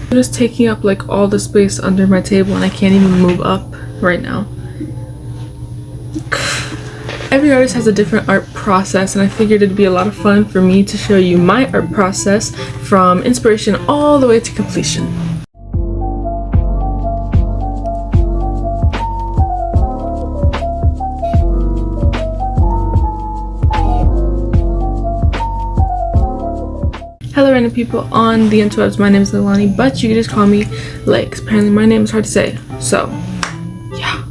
It is taking up like all the space under my table and I can't even move up right now. Every artist has a different art process, and I figured it'd be a lot of fun for me to show you my art process from inspiration all the way to completion. Hello random people on the interwebs, my name is Leilani, but you can just call me Legs. Apparently my name is hard to say, so yeah.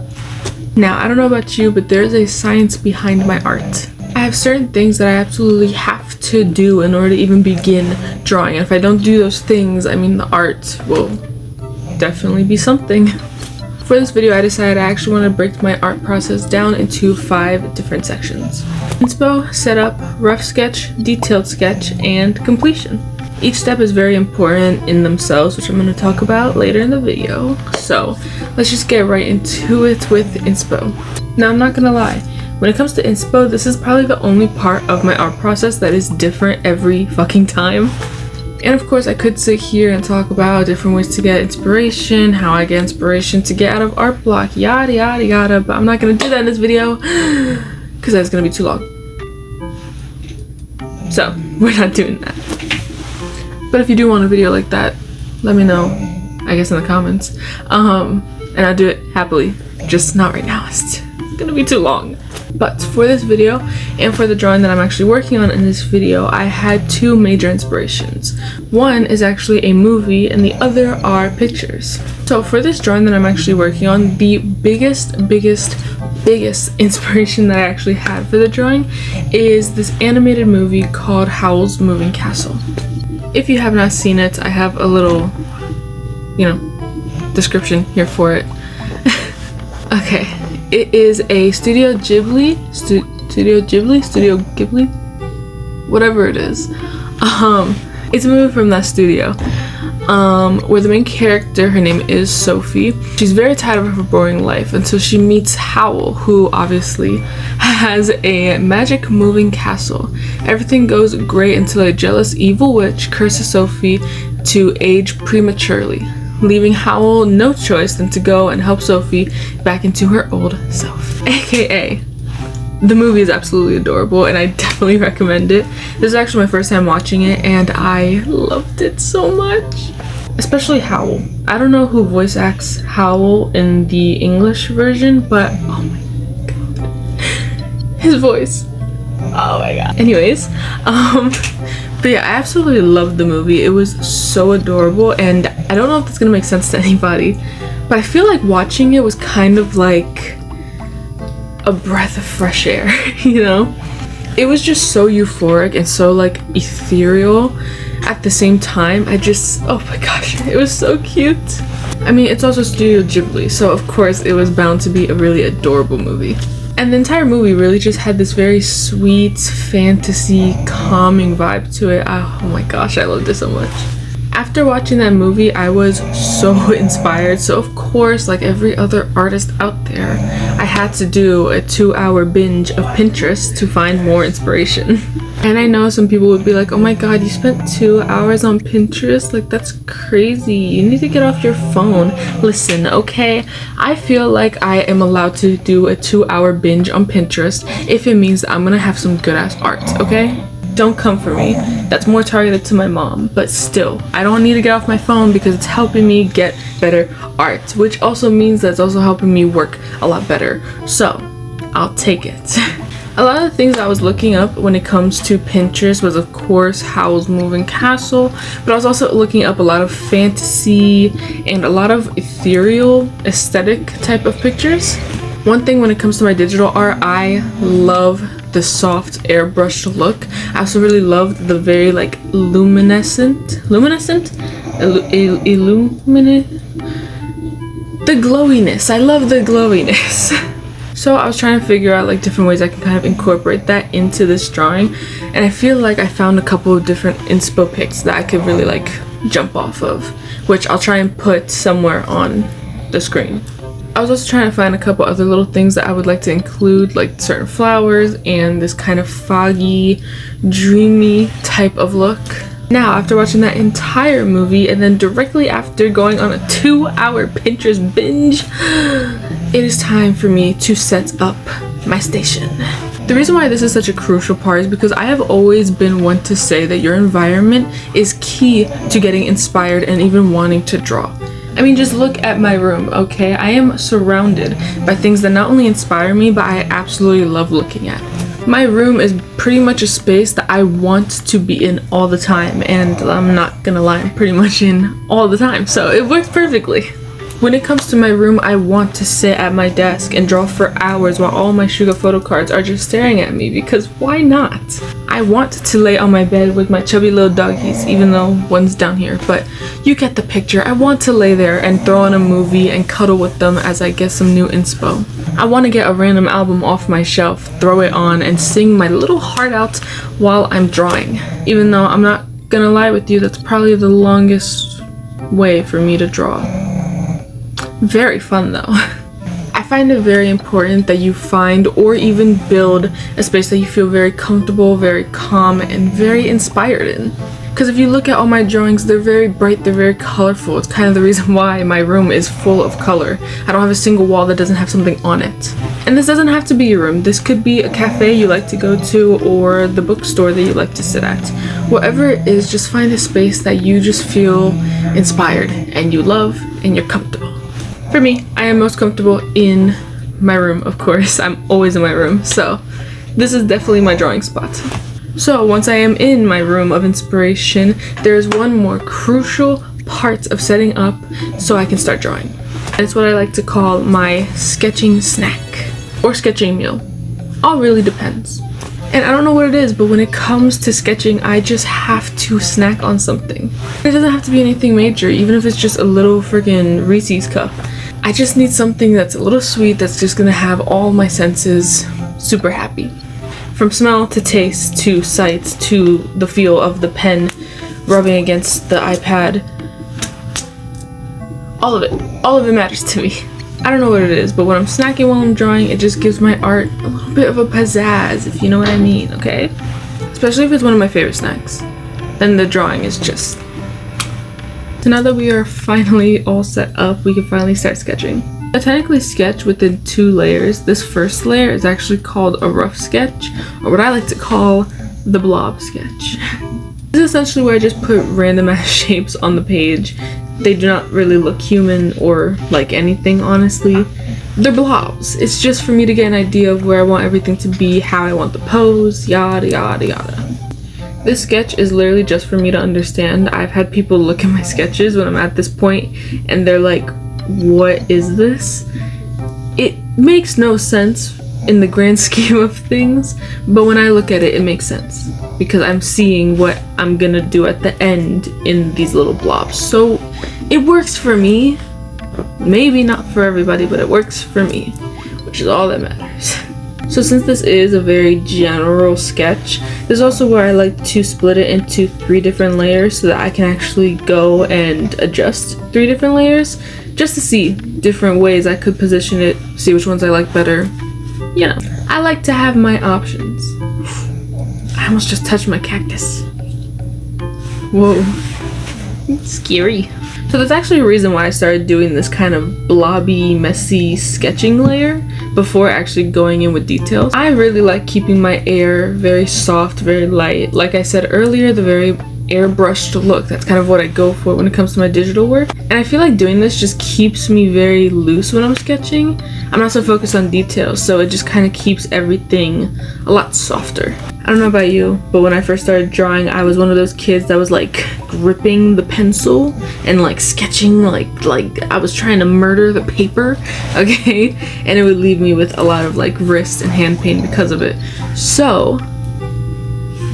Now, I don't know about you, but there's a science behind my art. I have certain things that I absolutely have to do in order to even begin drawing. And if I don't do those things, I mean the art will definitely be something. For this video, I decided I actually want to break my art process down into 5 different sections. Inspo, setup, rough sketch, detailed sketch, and completion. Each step is very important in themselves, which I'm going to talk about later in the video. So let's just get right into it with Inspo. Now, I'm not going to lie. When it comes to Inspo, this is probably the only part of my art process that is different every fucking time. And of course, I could sit here and talk about different ways to get inspiration, how I get inspiration to get out of art block, yada yada yada, but I'm not going to do that in this video because that's going to be too long. So, we're not doing that. But if you do want a video like that, let me know, I guess in the comments. And I'll do it happily, just not right now. It's gonna be too long. But for this video and for the drawing that I'm actually working on in this video, I had 2 major inspirations. One is actually a movie and the other are pictures. So for this drawing that I'm actually working on, the biggest inspiration that I actually had for the drawing is this animated movie called Howl's Moving Castle. If you have not seen it, I have a little, description here for it. Okay, it is a Studio Ghibli, whatever it is. It's a movie from that studio. Where the main character, her name is Sophie. She's very tired of her boring life until she meets Howl, who obviously has a magic moving castle. Everything goes great until a jealous evil witch curses Sophie to age prematurely, leaving Howl no choice than to go and help Sophie back into her old self. AKA, the movie is absolutely adorable and I definitely recommend it. This is actually my first time watching it and I loved it so much. Especially Howl. I don't know who voice acts Howl in the English version, but oh my god. His voice. Oh my god. Anyways, but yeah, I absolutely loved the movie. It was so adorable and I don't know if it's gonna make sense to anybody, but I feel like watching it was kind of like a breath of fresh air, It was just so euphoric and so like ethereal at the same time. Oh my gosh, it was so cute. I mean, it's also Studio Ghibli, so of course it was bound to be a really adorable movie. And the entire movie really just had this very sweet, fantasy, calming vibe to it. Oh my gosh, I loved it so much. After watching that movie, I was so inspired. So of course, like every other artist out there, I had to do a 2-hour binge of Pinterest to find more inspiration. And I know some people would be like, oh my god, you spent 2 hours on Pinterest? Like, that's crazy. You need to get off your phone. Listen, okay? I feel like I am allowed to do a 2-hour binge on Pinterest if it means that I'm gonna have some good ass art, okay? Don't come for me. That's more targeted to my mom, but still, I don't need to get off my phone because it's helping me get better art, which also means that it's also helping me work a lot better. So, I'll take it. A lot of the things I was looking up when it comes to Pinterest was of course Howl's Moving Castle, but I was also looking up a lot of fantasy and a lot of ethereal aesthetic type of pictures. One thing when it comes to my digital art, I love the soft airbrush look. I also really loved the very like the glowiness. I love the glowiness. So I was trying to figure out like different ways I can kind of incorporate that into this drawing, and I feel like I found a couple of different inspo pics that I could really like jump off of, which I'll try and put somewhere on the screen. I was also trying to find a couple other little things that I would like to include, like certain flowers and this kind of foggy, dreamy type of look. Now, after watching that entire movie and then directly after going on a 2-hour Pinterest binge, it is time for me to set up my station. The reason why this is such a crucial part is because I have always been one to say that your environment is key to getting inspired and even wanting to draw. I mean, just look at my room, okay? I am surrounded by things that not only inspire me, but I absolutely love looking at. My room is pretty much a space that I want to be in all the time, and I'm not gonna lie, I'm pretty much in all the time, so it works perfectly. When it comes to my room, I want to sit at my desk and draw for hours while all my Suga photo cards are just staring at me, because why not? I want to lay on my bed with my chubby little doggies, even though one's down here, but you get the picture. I want to lay there and throw on a movie and cuddle with them as I get some new inspo. I want to get a random album off my shelf, throw it on, and sing my little heart out while I'm drawing. Even though I'm not gonna lie with you, that's probably the longest way for me to draw. Very fun though. I find it very important that you find or even build a space that you feel very comfortable, very calm, and very inspired in. Because if you look at all my drawings, they're very bright, they're very colorful. It's kind of the reason why my room is full of color. I don't have a single wall that doesn't have something on it. And this doesn't have to be your room. This could be a cafe you like to go to or the bookstore that you like to sit at. Whatever it is, just find a space that you just feel inspired and you love and you're comfortable. For me, I am most comfortable in my room, of course. I'm always in my room, so this is definitely my drawing spot. So once I am in my room of inspiration, there is one more crucial part of setting up so I can start drawing. And it's what I like to call my sketching snack or sketching meal. All really depends. And I don't know what it is, but when it comes to sketching, I just have to snack on something. It doesn't have to be anything major, even if it's just a little freaking Reese's cup. I just need something that's a little sweet that's just gonna have all my senses super happy. From smell to taste to sight to the feel of the pen rubbing against the iPad. All of it matters to me. I don't know what it is, but when I'm snacking while I'm drawing, it just gives my art a little bit of a pizzazz, if you know what I mean, okay? Especially if it's one of my favorite snacks. Then the drawing is just... So now that we are finally all set up, we can finally start sketching. I technically sketch within 2 layers. This first layer is actually called a rough sketch, or what I like to call the blob sketch. This is essentially where I just put random ass shapes on the page. They do not really look human or like anything, honestly. They're blobs. It's just for me to get an idea of where I want everything to be, how I want the pose, yada yada yada. This sketch is literally just for me to understand. I've had people look at my sketches when I'm at this point and they're like, what is this? It makes no sense in the grand scheme of things, but when I look at it, it makes sense because I'm seeing what I'm gonna do at the end in these little blobs. So it works for me. Maybe not for everybody, but it works for me, which is all that matters. So since this is a very general sketch, this is also where I like to split it into 3 different layers so that I can actually go and adjust 3 different layers just to see different ways I could position it, see which ones I like better. You know, I like to have my options. I almost just touched my cactus. Whoa. Scary. So that's actually a reason why I started doing this kind of blobby, messy sketching layer before actually going in with details. I really like keeping my air very soft, very light. Like I said earlier, the very airbrushed look. That's kind of what I go for when it comes to my digital work. And I feel like doing this just keeps me very loose when I'm sketching. I'm not so focused on details, so it just kind of keeps everything a lot softer. I don't know about you, but when I first started drawing, I was one of those kids that was like gripping the pencil and like sketching like I was trying to murder the paper, okay? And it would leave me with a lot of like wrist and hand pain because of it. So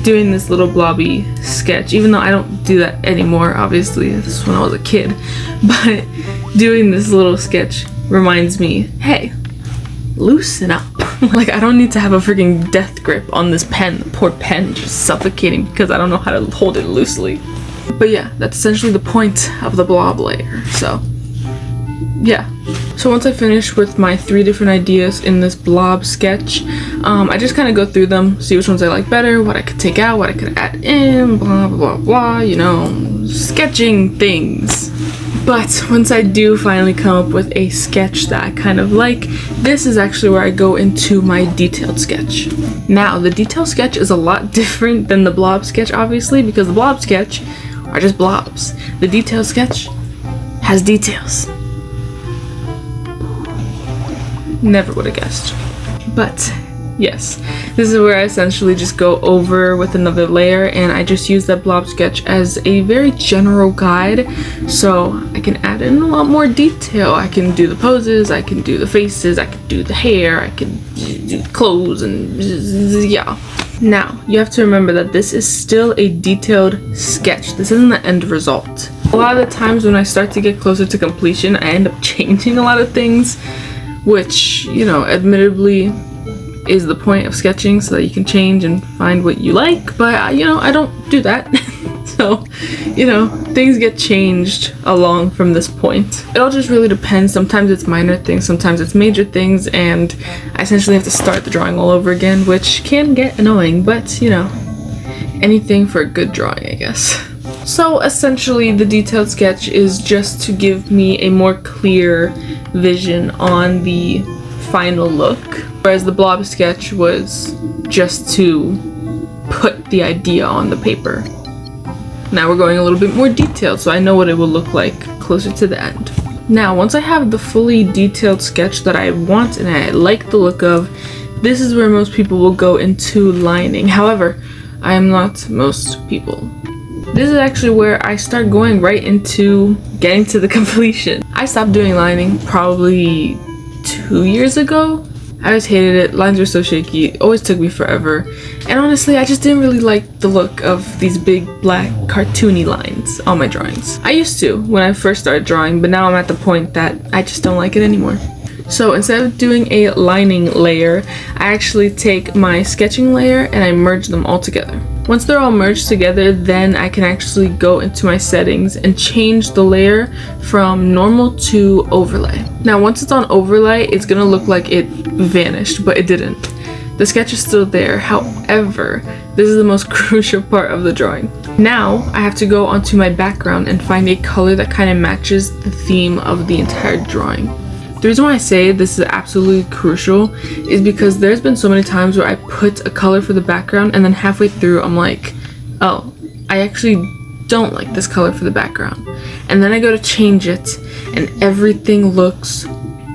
doing this little blobby sketch, even though I don't do that anymore, obviously, this is when I was a kid, but doing this little sketch reminds me, hey, loosen up. Like, I don't need to have a freaking death grip on this pen. The poor pen just suffocating because I don't know how to hold it loosely. But yeah, that's essentially the point of the blob layer. So yeah, So once I finish with my 3 different ideas in this blob sketch, I just kind of go through them, see which ones I like better, what I could take out, what I could add in, blah blah blah, you know, sketching things. But once I do finally come up with a sketch that I kind of like, this is actually where I go into my detailed sketch. Now, the detailed sketch is a lot different than the blob sketch, obviously, because the blob sketch are just blobs. The detailed sketch has details. Never would have guessed. But yes, this is where I essentially just go over with another layer, and I just use that blob sketch as a very general guide, so I can add in a lot more detail. I can do the poses, I can do the faces, I can do the hair, I can do clothes, and yeah. Now, you have to remember that this is still a detailed sketch. This isn't the end result. A lot of the times when I start to get closer to completion, I end up changing a lot of things, which, you know, admittedly is the point of sketching, so that you can change and find what you like, but you know, I don't do that. So, you know, things get changed along from this point. It all just really depends. Sometimes it's minor things, sometimes it's major things, and I essentially have to start the drawing all over again, which can get annoying, but you know, anything for a good drawing, I guess. So essentially the detailed sketch is just to give me a more clear vision on the final look, whereas the blob sketch was just to put the idea on the paper. Now we're going a little bit more detailed, so I know what it will look like closer to the end. Now, once I have the fully detailed sketch that I want and I like the look of, this is where most people will go into lining. However, I am not most people. This is actually where I start going right into getting to the completion. I stopped doing lining probably 2 years ago. I always hated it. Lines were so shaky. It always took me forever. And honestly, I just didn't really like the look of these big black cartoony lines on my drawings. I used to when I first started drawing, but now I'm at the point that I just don't like it anymore. So instead of doing a lining layer, I actually take my sketching layer and I merge them all together. Once they're all merged together, then I can actually go into my settings and change the layer from normal to overlay. Now once it's on overlay, it's gonna look like it vanished, but it didn't. The sketch is still there. However, this is the most crucial part of the drawing. Now I have to go onto my background and find a color that kind of matches the theme of the entire drawing. The reason why I say this is absolutely crucial is because there's been so many times where I put a color for the background and then halfway through I'm like, oh, I actually don't like this color for the background. And then I go to change it and everything looks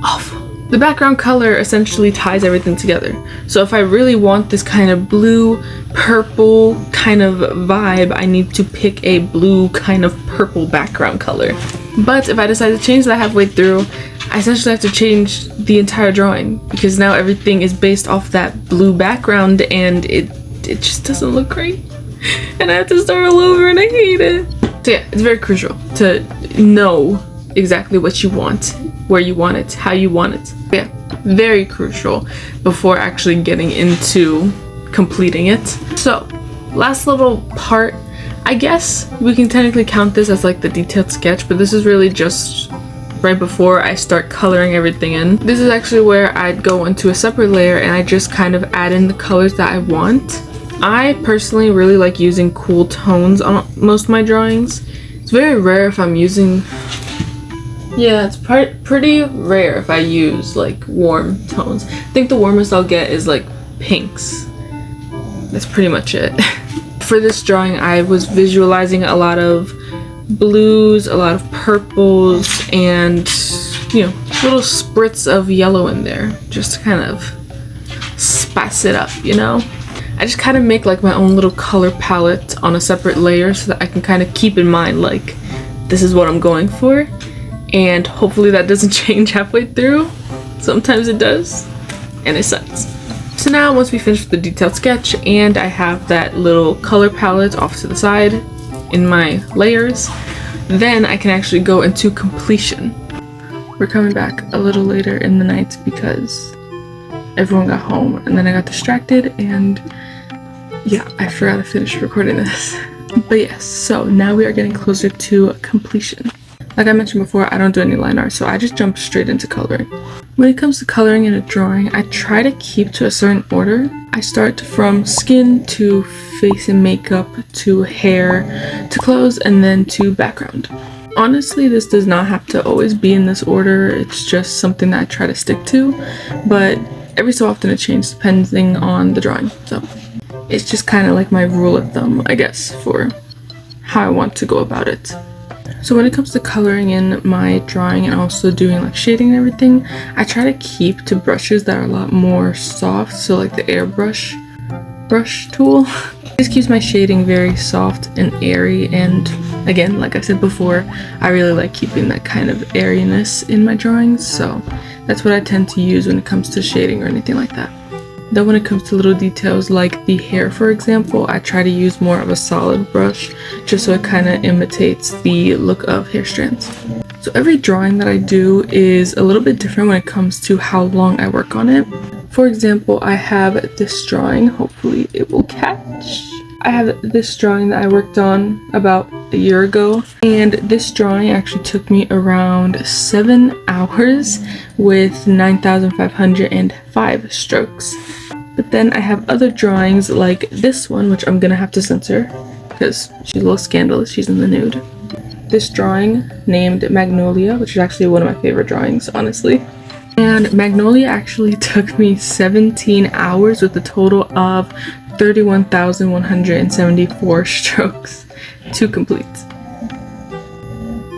awful. The background color essentially ties everything together. So if I really want this kind of blue, purple kind of vibe, I need to pick a blue kind of purple background color. But if I decide to change that halfway through, I essentially have to change the entire drawing because now everything is based off that blue background and it just doesn't look great. And I have to start all over and I hate it. So yeah, it's very crucial to know exactly what you want, where you want it, how you want it. But yeah, very crucial before actually getting into completing it. So, last little part, I guess we can technically count this as like the detailed sketch, but this is really just right before I start coloring everything in. This is actually where I'd go into a separate layer and I just kind of add in the colors that I want. I personally really like using cool tones on most of my drawings. It's very rare if I'm using, yeah, it's pretty rare if I use like warm tones. I think the warmest I'll get is like pinks. That's pretty much it. For this drawing, I was visualizing a lot of blues, a lot of purples, and you know, little spritz of yellow in there just to kind of spice it up, you know. I just kind of make like my own little color palette on a separate layer so that I can kind of keep in mind like this is what I'm going for, and hopefully that doesn't change halfway through. Sometimes it does and it sucks. So now once we finish the detailed sketch and I have that little color palette off to the side in my layers, then I can actually go into completion. We're coming back a little later in the night because everyone got home and then I got distracted and yeah, I forgot to finish recording this. But yes, so now we are getting closer to completion. Like I mentioned before, I don't do any line art, so I just jump straight into coloring. When it comes to coloring in a drawing, I try to keep to a certain order. I start from skin to face and makeup to hair to clothes and then to background. Honestly, this does not have to always be in this order. It's just something that I try to stick to, but every so often it changes depending on the drawing. So it's just kind of like my rule of thumb, I guess, for how I want to go about it. So when it comes to coloring in my drawing and also doing like shading and everything, I try to keep to brushes that are a lot more soft, so like the airbrush brush tool. This keeps my shading very soft and airy, and again, like I said before, I really like keeping that kind of airiness in my drawings, so that's what I tend to use when it comes to shading or anything like that. Though when it comes to little details like the hair, for example, I try to use more of a solid brush just so it kind of imitates the look of hair strands. So every drawing that I do is a little bit different when it comes to how long I work on it. For example, I have this drawing, hopefully it will catch. I have this drawing that I worked on about a year ago, and this drawing actually took me around 7 hours with 9,505 strokes. But then I have other drawings like this one, which I'm gonna have to censor because she's a little scandalous, she's in the nude. This drawing named Magnolia, which is actually one of my favorite drawings, honestly. And Magnolia actually took me 17 hours with a total of 31,174 strokes to complete.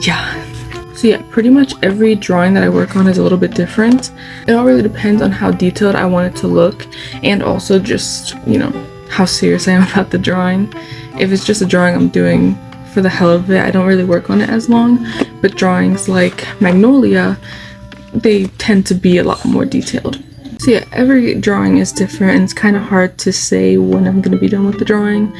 Yeah. So yeah, pretty much every drawing that I work on is a little bit different. It all really depends on how detailed I want it to look, and also just, you know, how serious I am about the drawing. If it's just a drawing I'm doing for the hell of it, I don't really work on it as long, but drawings like Magnolia, they tend to be a lot more detailed. So yeah, every drawing is different, and it's kind of hard to say when I'm going to be done with the drawing.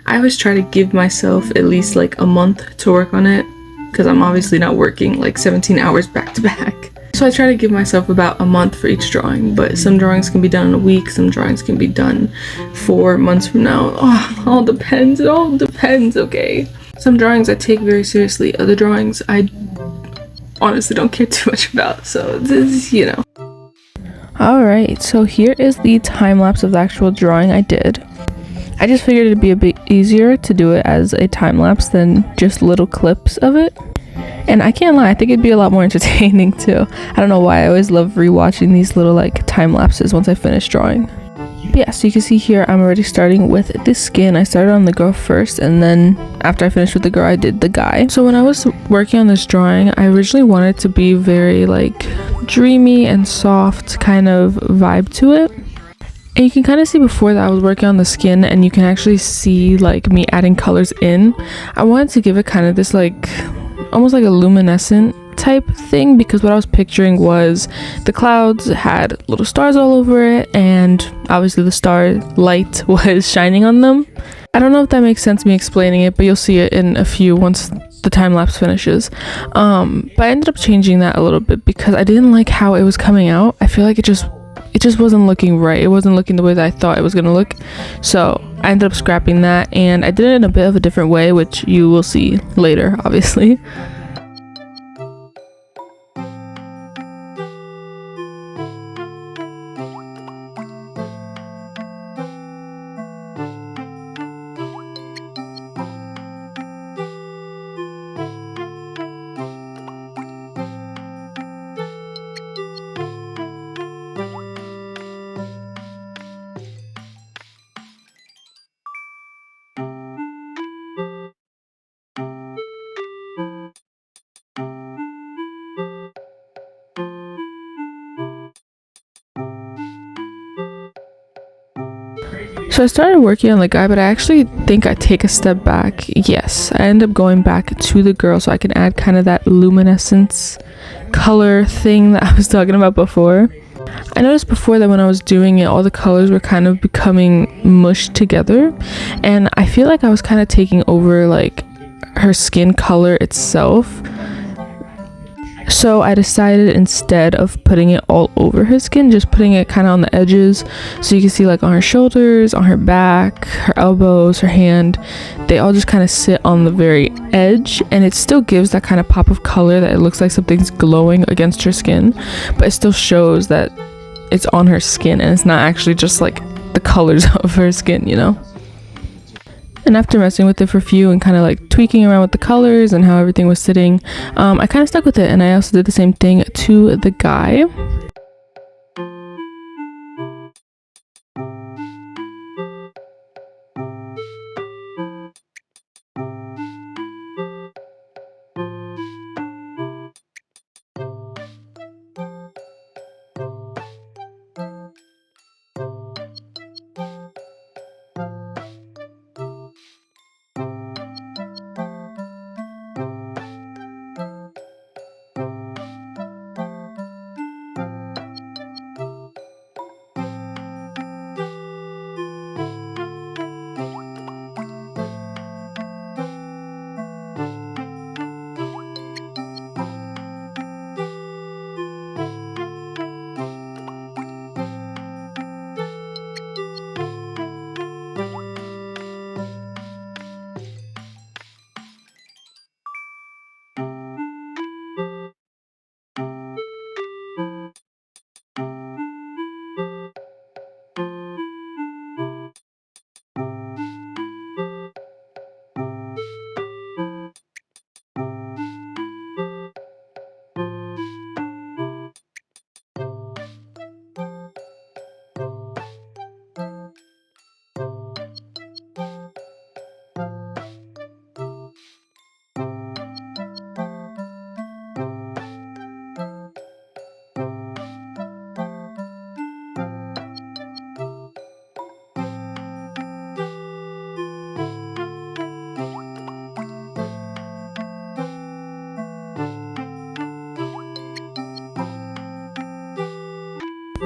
I always try to give myself at least like a month to work on it, because I'm obviously not working like 17 hours back to back. So I try to give myself about a month for each drawing, but some drawings can be done in a week, some drawings can be done 4 months from now. Oh, it all depends, okay? Some drawings I take very seriously, other drawings I honestly don't care too much about, so this, you know. Alright, so here is the time lapse of the actual drawing I did. I just figured it'd be a bit easier to do it as a time lapse than just little clips of it. And I can't lie, I think it'd be a lot more entertaining too. I don't know why, I always love rewatching these little like time lapses once I finish drawing. But yeah, so you can see here I'm already starting with the skin. I started on the girl first, and then after I finished with the girl I did the guy. So when I was working on this drawing, I originally wanted to be very like dreamy and soft kind of vibe to it. And you can kind of see before that I was working on the skin, and you can actually see like me adding colors in. I wanted to give it kind of this like almost like a luminescent type thing, because what I was picturing was the clouds had little stars all over it, and obviously the star light was shining on them. I don't know if that makes sense me explaining it, but you'll see it in a few once the time lapse finishes. But I ended up changing that a little bit because I didn't like how it was coming out. I feel like it just wasn't looking right. It wasn't looking the way that I thought it was gonna look. So I ended up scrapping that, and I did it in a bit of a different way, which you will see later, obviously. So I started working on the guy, but I actually think I take a step back. Yes, I end up going back to the girl so I can add kind of that luminescence color thing that I was talking about before. I noticed before that when I was doing it, all the colors were kind of becoming mushed together, and I feel like I was kind of taking over like her skin color itself. So I decided, instead of putting it all over her skin, just putting it kind of on the edges, so you can see like on her shoulders, on her back, her elbows, her hand. They all just kind of sit on the very edge, and it still gives that kind of pop of color that it looks like something's glowing against her skin, but it still shows that it's on her skin and it's not actually just like the colors of her skin, you know? And after messing with it for a few and kind of like tweaking around with the colors and how everything was sitting, I kind of stuck with it, and I also did the same thing to the guy.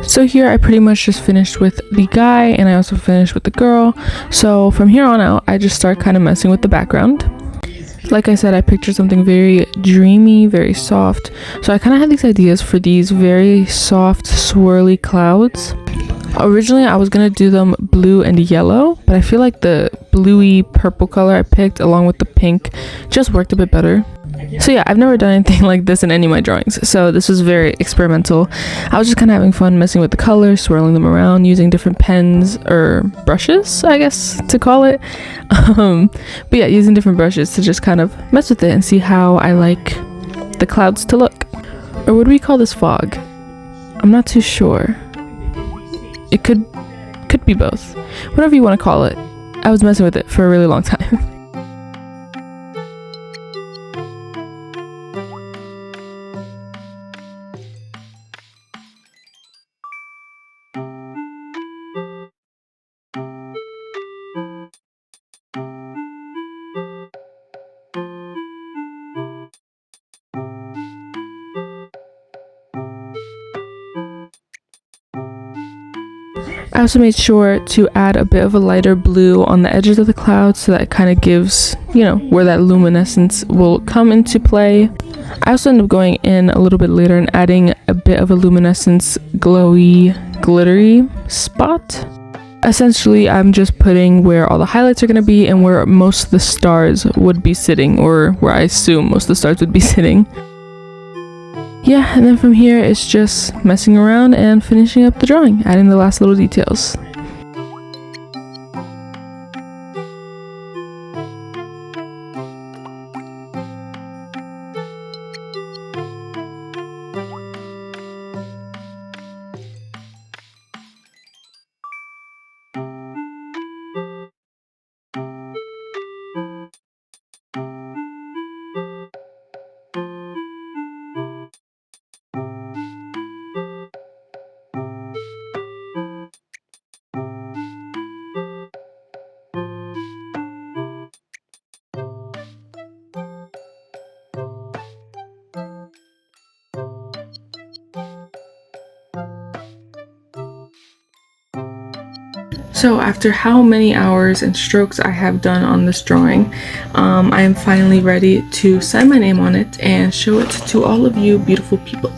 So here I pretty much just finished with the guy, and I also finished with the girl. So from here on out, I just start kind of messing with the background. Like I said, I pictured something very dreamy, very soft. So I kind of had these ideas for these very soft, swirly clouds. Originally, I was gonna do them blue and yellow, but I feel like the bluey purple color I picked along with the pink just worked a bit better. So yeah, I've never done anything like this in any of my drawings, so this was very experimental. I was just kind of having fun messing with the colors, swirling them around, using different pens or brushes, I guess to call it. But yeah, using different brushes to just kind of mess with it and see how I like the clouds to look. Or would we call this fog? I'm not too sure. It could be both. Whatever you want to call it. I was messing with it for a really long time. I also made sure to add a bit of a lighter blue on the edges of the clouds, so that it kind of gives, you know, where that luminescence will come into play. I also ended up going in a little bit later and adding a bit of a luminescence, glowy, glittery spot. Essentially, I'm just putting where all the highlights are going to be and where most of the stars would be sitting, or where I assume most of the stars would be sitting. Yeah, and then from here it's just messing around and finishing up the drawing, adding the last little details. So after how many hours and strokes I have done on this drawing, I am finally ready to sign my name on it and show it to all of you beautiful people.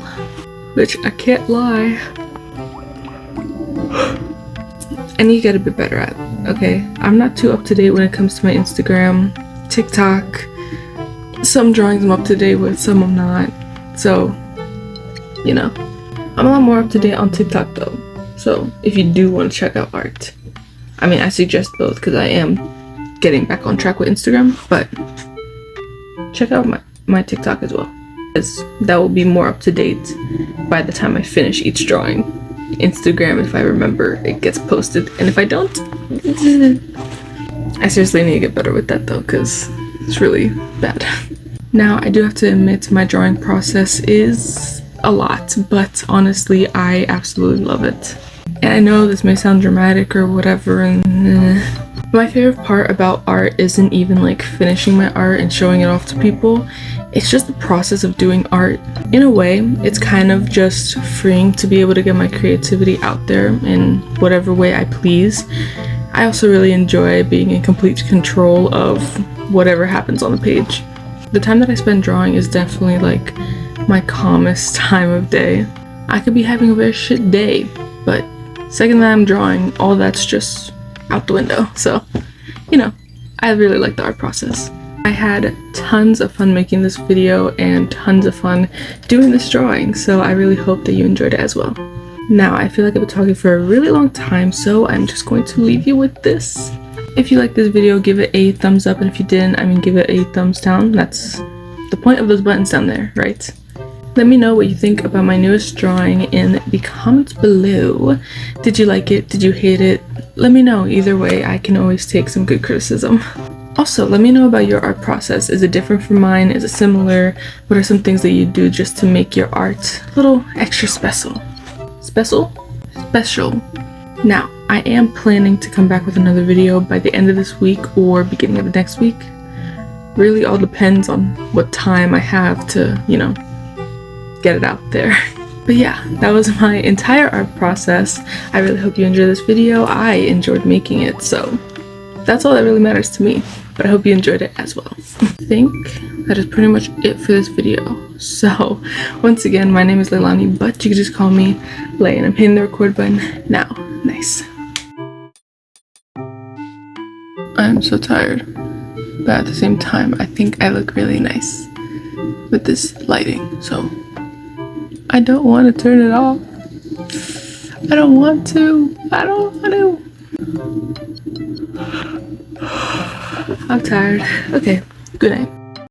Which I can't lie, I need to get a bit better at, okay? I'm not too up to date when it comes to my Instagram, TikTok. Some drawings I'm up to date with, some I'm not. So, you know, I'm a lot more up to date on TikTok though. So if you do want to check out art, I mean, I suggest both because I am getting back on track with Instagram, but check out my TikTok as well, because that will be more up to date by the time I finish each drawing. Instagram, if I remember, it gets posted, and if I don't, I seriously need to get better with that though, because it's really bad. Now, I do have to admit my drawing process is a lot, but honestly, I absolutely love it. And I know this may sound dramatic or whatever, and my favorite part about art isn't even like finishing my art and showing it off to people. It's just the process of doing art. In a way, it's kind of just freeing to be able to get my creativity out there in whatever way I please. I also really enjoy being in complete control of whatever happens on the page. The time that I spend drawing is definitely like my calmest time of day. I could be having a very shit day, but second that I'm drawing, all that's just out the window. So, you know, I really like the art process. I had tons of fun making this video and tons of fun doing this drawing, so I really hope that you enjoyed it as well. Now, I feel like I've been talking for a really long time, so I'm just going to leave you with this. If you liked this video, give it a thumbs up, and if you didn't, I mean, give it a thumbs down. That's the point of those buttons down there, right? Let me know what you think about my newest drawing in the comments below. Did you like it? Did you hate it? Let me know. Either way, I can always take some good criticism. Also, let me know about your art process. Is it different from mine? Is it similar? What are some things that you do just to make your art a little extra special? Special? Now, I am planning to come back with another video by the end of this week or beginning of the next week. Really all depends on what time I have to, you know, get it out there. But yeah, that was my entire art process. I really hope you enjoyed this video. I enjoyed making it, so that's all that really matters to me. But I hope you enjoyed it as well. I think that is pretty much it for this video. So once again, my name is Leilani, but you can just call me Lay, and I'm hitting the record button now. Nice. I'm so tired, but at the same time, I think I look really nice with this lighting, so I don't want to turn it off. I don't want to. I'm tired. Okay, good night.